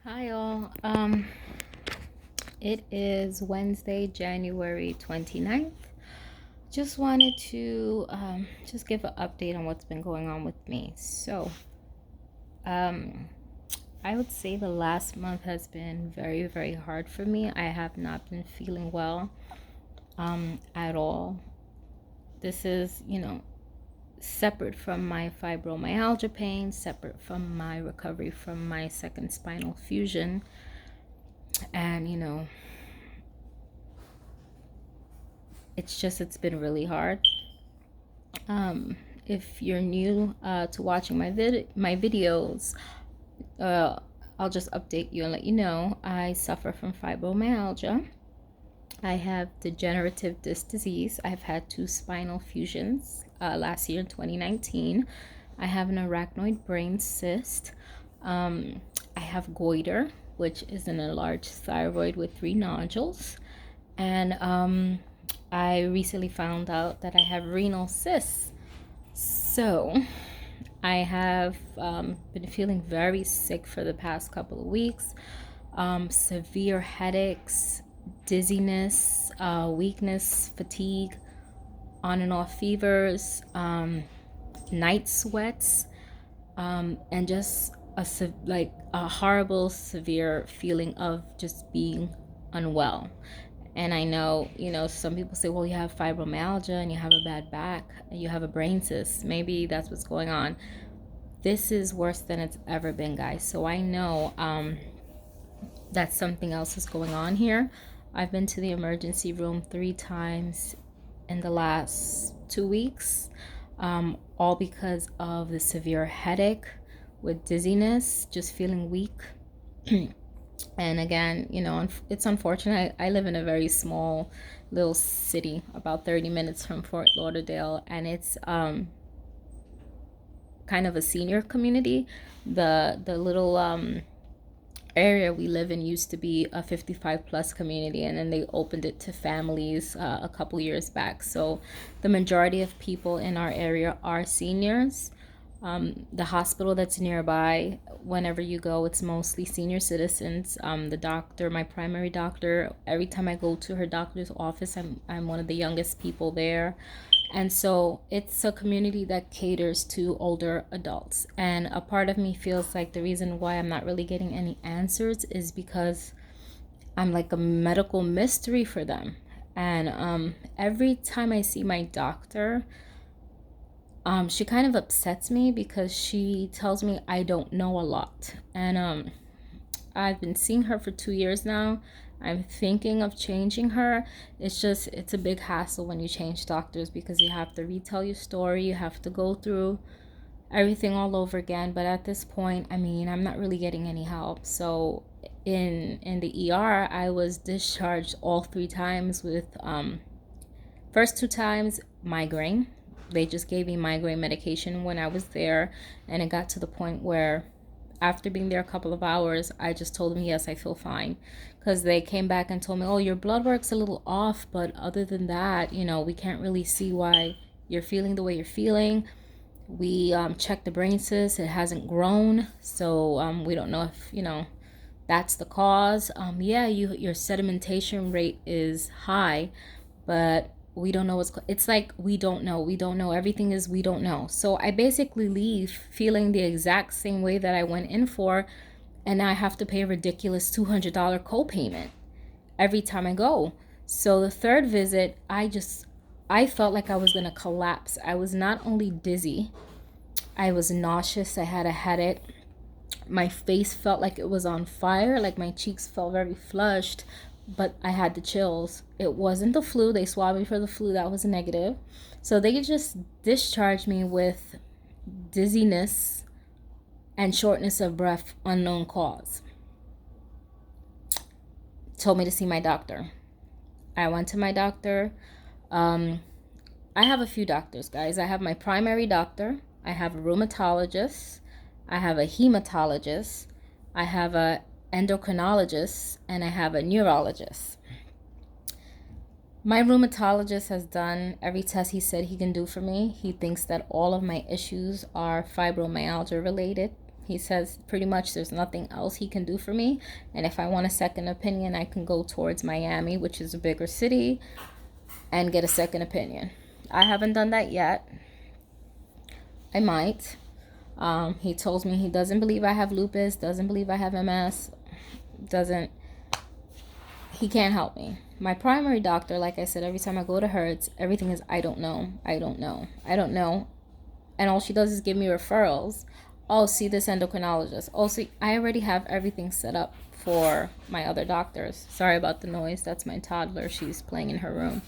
Hi all. It is Wednesday, January 29th. Just wanted to just give an update on what's been going on with me. Um, I would say the last month has been very, very hard for me. I have not been feeling well at all. This is, separate from my fibromyalgia pain, separate from my recovery from my second spinal fusion. And, it's been really hard. If you're new to watching my videos, uh, I'll just update you and let you know I suffer from fibromyalgia. I have degenerative disc disease. I've had two spinal fusions last year in 2019. I have an arachnoid brain cyst. I have goiter, which is an enlarged thyroid with 3 nodules. And I recently found out that I have renal cysts. So I have been feeling very sick for the past couple of weeks. Severe headaches, dizziness, weakness, fatigue, on and off fevers, night sweats, and just a horrible, severe feeling of just being unwell. And I know, some people say, well, you have fibromyalgia and you have a bad back and you have a brain cyst. Maybe that's what's going on. This is worse than it's ever been, guys. So I know that something else is going on here. I've been to the emergency room 3 times in the last 2 weeks, all because of the severe headache with dizziness, just feeling weak. And again, it's unfortunate. I live in a very small little city, about 30 minutes from Fort Lauderdale, and it's kind of a senior community. The little area we live in used to be a 55 plus community, and then they opened it to families a couple years back. So the majority of people in our area are seniors. The hospital that's nearby, whenever you go, it's mostly senior citizens. The doctor, my primary doctor, every time I go to her doctor's office, I'm one of the youngest people there. And so it's a community that caters to older adults. And a part of me feels like the reason why I'm not really getting any answers is because I'm like a medical mystery for them. And every time I see my doctor, she kind of upsets me because she tells me I don't know a lot. And I've been seeing her for 2 years now. I'm thinking of changing her. It's a big hassle when you change doctors because you have to retell your story. You have to go through everything all over again. But at this point, I mean, I'm not really getting any help. So in the ER, I was discharged all 3 times with first 2 times migraine. They just gave me migraine medication when I was there, and it got to the point where after being there a couple of hours, I just told them, yes, I feel fine. Because they came back and told me, oh, your blood work's a little off, but other than that, we can't really see why you're feeling the way you're feeling. We checked the brain cyst, it hasn't grown, so we don't know if, that's the cause. Yeah, your sedimentation rate is high, but we don't know it's like we don't know. Everything is we don't know. So I basically leave feeling the exact same way that I went in for, and now I have to pay a ridiculous $200 co-payment every time I go. So the third visit, I felt like I was going to collapse. I was not only dizzy, I was nauseous, I had a headache. My face felt like it was on fire, like my cheeks felt very flushed, but I had the chills. It wasn't the flu. They swabbed me for the flu. That was negative. So they just discharged me with dizziness and shortness of breath, unknown cause. Told me to see my doctor. I went to my doctor. I have a few doctors, guys. I have my primary doctor. I have a rheumatologist. I have a hematologist. I have a endocrinologist, and I have a neurologist. My rheumatologist has done every test he said he can do for me. He thinks that all of my issues are fibromyalgia related. He says pretty much there's nothing else he can do for me. And if I want a second opinion, I can go towards Miami, which is a bigger city, and get a second opinion. I haven't done that yet. I might. He tells me he doesn't believe I have lupus, doesn't believe I have MS, doesn't, he can't help me. My primary doctor, like I said, every time I go to her, everything is I don't know, I don't know, I don't know. And all she does is give me referrals. Oh, see this endocrinologist. Oh, see, I already have everything set up for my other doctors. Sorry about the noise. That's my toddler. She's playing in her room.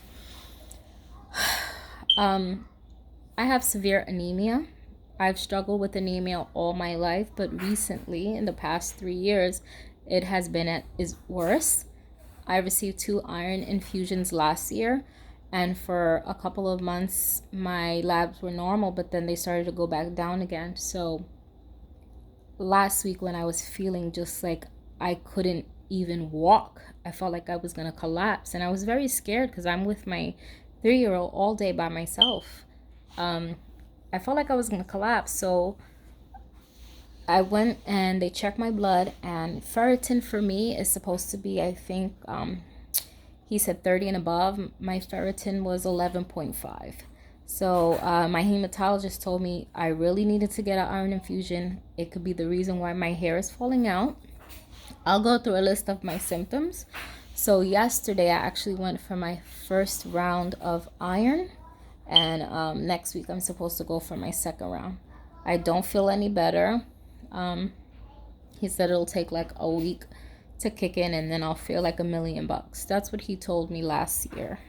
I have severe anemia. I've struggled with anemia all my life, but recently, in the past 3 years, it has been is worse. I received 2 iron infusions last year, and for a couple of months, my labs were normal, but then they started to go back down again. So last week, when I was feeling just like I couldn't even walk, I felt like I was going to collapse, and I was very scared because I'm with my 3-year-old all day by myself. I felt like I was going to collapse. So I went and they checked my blood, and ferritin for me is supposed to be, I think, he said 30 and above. My ferritin was 11.5. So my hematologist told me I really needed to get an iron infusion. It could be the reason why my hair is falling out. I'll go through a list of my symptoms. So yesterday I actually went for my first round of iron, and next week I'm supposed to go for my second round. I don't feel any better. He said it'll take like a week to kick in, and then I'll feel like $1,000,000. That's what he told me last year.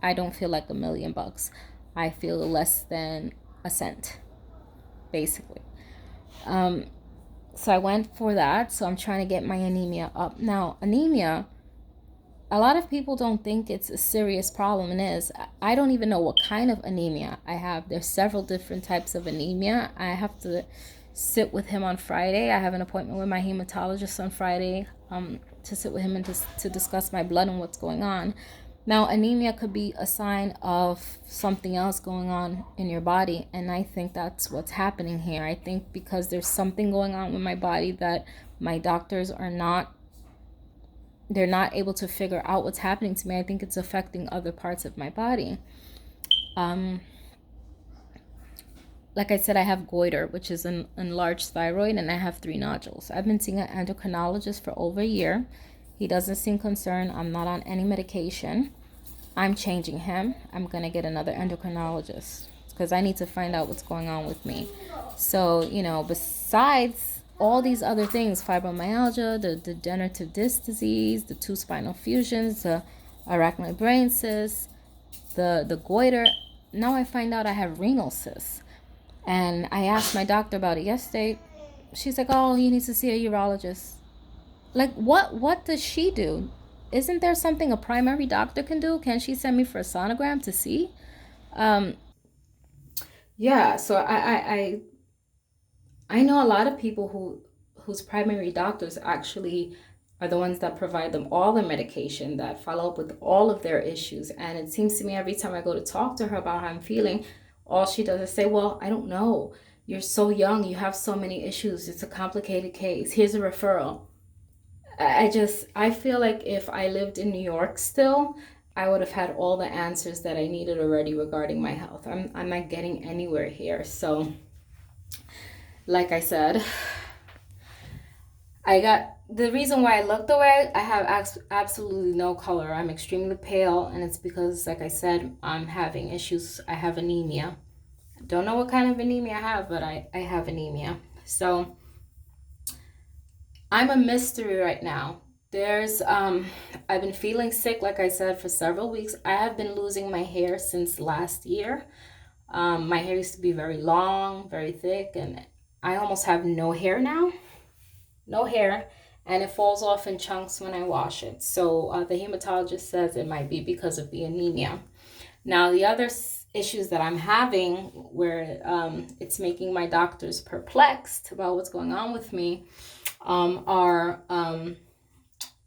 I don't feel like $1,000,000. I feel less than a cent, basically. So I went for that. So I'm trying to get my anemia up. Now, anemia, a lot of people don't think it's a serious problem. It is. I don't even know what kind of anemia I have. There's several different types of anemia. I have to sit with him on Friday. I have an appointment with my hematologist on Friday to sit with him and to discuss my blood and what's going on. Now, anemia could be a sign of something else going on in your body, and I think that's what's happening here. I think because there's something going on with my body that my doctors are not, they're not able to figure out what's happening to me. I think it's affecting other parts of my body. Like I said, I have goiter, which is an enlarged thyroid, and I have 3 nodules. I've been seeing an endocrinologist for over a year. He doesn't seem concerned. I'm not on any medication. I'm changing him. I'm going to get another endocrinologist because I need to find out what's going on with me. So, besides all these other things, fibromyalgia, the degenerative disc disease, the 2 spinal fusions, the arachnoid brain cyst, the goiter, now I find out I have renal cysts. And I asked my doctor about it yesterday. She's like, oh, you need to see a urologist. Like, what does she do? Isn't there something a primary doctor can do? Can she send me for a sonogram to see? Yeah, so I know a lot of people whose primary doctors actually are the ones that provide them all the medication, that follow up with all of their issues. And it seems to me every time I go to talk to her about how I'm feeling, all she does is say, well, I don't know. You're so young. You have so many issues. It's a complicated case. Here's a referral. I feel like if I lived in New York still, I would have had all the answers that I needed already regarding my health. I'm not getting anywhere here. So, like I said, the reason why I look the way I have absolutely no color. I'm extremely pale, and it's because, like I said, I'm having issues. I have anemia. Don't know what kind of anemia I have, but I have anemia. So I'm a mystery right now. I've been feeling sick, like I said, for several weeks. I have been losing my hair since last year. My hair used to be very long, very thick, and I almost have no hair now. No hair, and it falls off in chunks when I wash it. So the hematologist says it might be because of the anemia. Now, the other issues that I'm having where it's making my doctors perplexed about what's going on with me are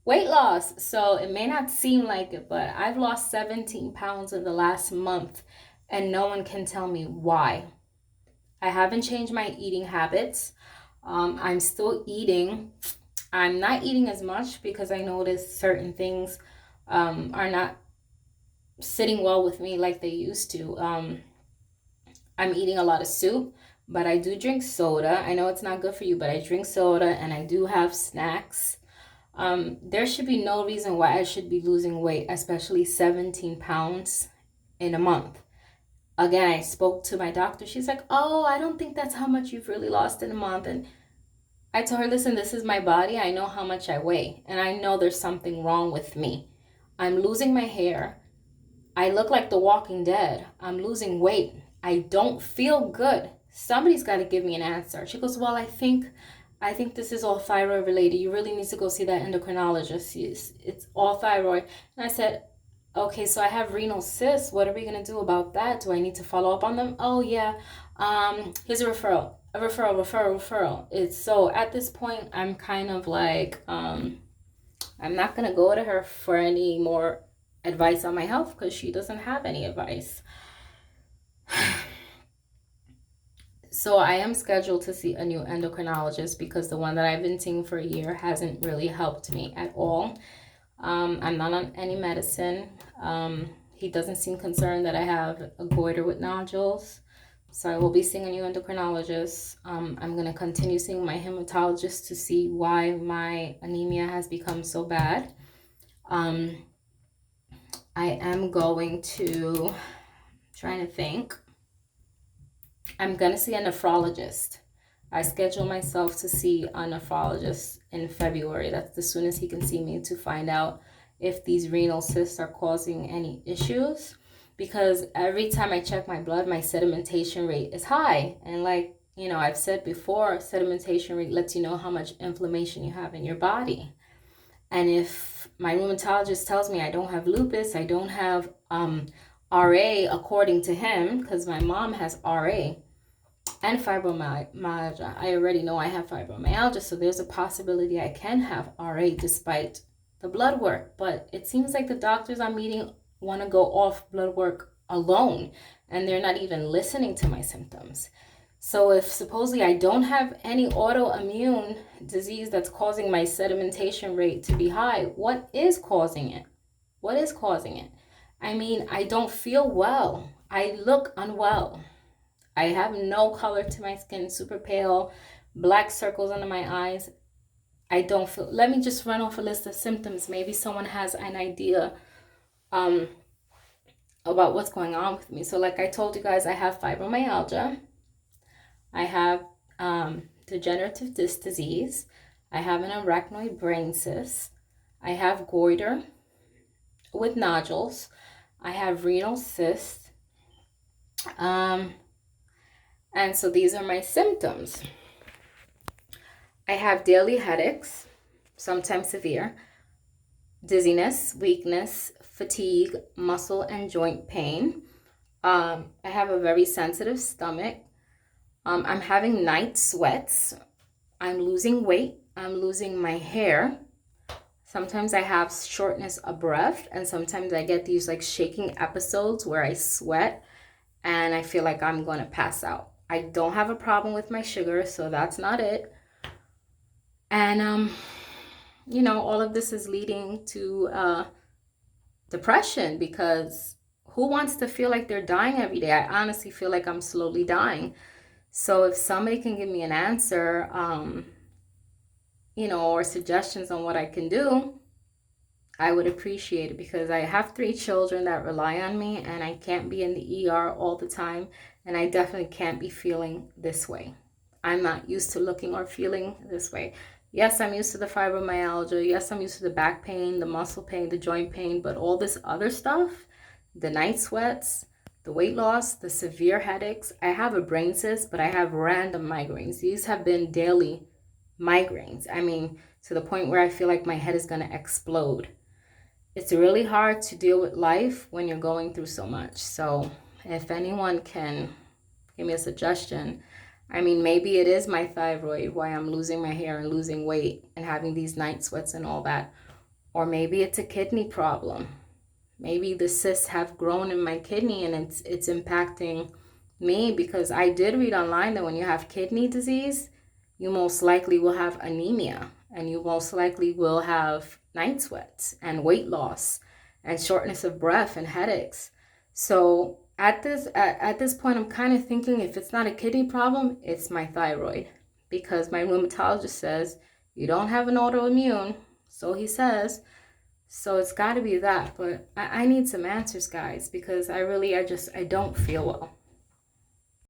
weight loss. So it may not seem like it, but I've lost 17 pounds in the last month, and no one can tell me why. I haven't changed my eating habits. I'm still eating. I'm not eating as much because I noticed certain things are not sitting well with me like they used to. I'm eating a lot of soup, but I do drink soda. I know it's not good for you, but I drink soda and I do have snacks. There should be no reason why I should be losing weight, especially 17 pounds in a month. Again, I spoke to my doctor. She's like, "Oh, I don't think that's how much you've really lost in a month." And I told her, "Listen, this is my body. I know how much I weigh, and I know there's something wrong with me. I'm losing my hair. I look like the Walking Dead. I'm losing weight. I don't feel good. Somebody's got to give me an answer." She goes, "Well, I think this is all thyroid related. You really need to go see that endocrinologist. It's all thyroid." And I said, "Okay, so I have renal cysts. What are we gonna do about that? Do I need to follow up on them?" "Oh yeah. Here's a referral. A referral. It's so at this point I'm kind of like I'm not gonna go to her for any more advice on my health because she doesn't have any advice. So I am scheduled to see a new endocrinologist because the one that I've been seeing for a year hasn't really helped me at all. I'm not on any medicine. He doesn't seem concerned that I have a goiter with nodules. So I will be seeing a new endocrinologist. I'm going to continue seeing my hematologist to see why my anemia has become so bad. I am going to, trying to think, I'm going to see a nephrologist. I schedule myself to see a nephrologist in February. That's the soonest he can see me to find out if these renal cysts are causing any issues. Because every time I check my blood, my sedimentation rate is high. And like, I've said before, sedimentation rate lets you know how much inflammation you have in your body. And if my rheumatologist tells me I don't have lupus, I don't have RA according to him, because my mom has RA and fibromyalgia. I already know I have fibromyalgia, so there's a possibility I can have RA despite the blood work. But it seems like the doctors I'm meeting want to go off blood work alone, and they're not even listening to my symptoms. So if supposedly I don't have any autoimmune disease that's causing my sedimentation rate to be high, what is causing it? What is causing it? I mean, I don't feel well. I look unwell. I have no color to my skin, super pale, black circles under my eyes. I don't feel, let me just run off a list of symptoms. Maybe someone has an idea about what's going on with me. So like I told you guys, I have fibromyalgia. I have degenerative disc disease. I have an arachnoid brain cyst. I have goiter with nodules. I have renal cysts. And so these are my symptoms. I have daily headaches, sometimes severe, dizziness, weakness, fatigue, muscle and joint pain. I have a very sensitive stomach. I'm having night sweats. I'm losing weight. I'm losing my hair. Sometimes I have shortness of breath, and sometimes I get these like shaking episodes where I sweat and I feel like I'm going to pass out. I don't have a problem with my sugar, so that's not it. And all of this is leading to depression, because who wants to feel like they're dying every day? I honestly feel like I'm slowly dying. So if somebody can give me an answer, or suggestions on what I can do, I would appreciate it, because I have 3 children that rely on me, and I can't be in the ER all the time, and I definitely can't be feeling this way. I'm not used to looking or feeling this way. Yes, I'm used to the fibromyalgia. Yes, I'm used to the back pain, the muscle pain, the joint pain, but all this other stuff, the night sweats, the weight loss, the severe headaches. I have a brain cyst, but I have random migraines. These have been daily migraines. I mean, to the point where I feel like my head is going to explode. It's really hard to deal with life when you're going through so much. So if anyone can give me a suggestion, I mean, maybe it is my thyroid, why I'm losing my hair and losing weight and having these night sweats and all that. Or maybe it's a kidney problem. Maybe the cysts have grown in my kidney and it's impacting me, because I did read online that when you have kidney disease, you most likely will have anemia, and you most likely will have night sweats and weight loss and shortness of breath and headaches. So at this point, I'm kind of thinking if it's not a kidney problem, it's my thyroid, because my rheumatologist says you don't have an autoimmune, so he says. So it's got to be that. But I need some answers, guys, because I don't feel well.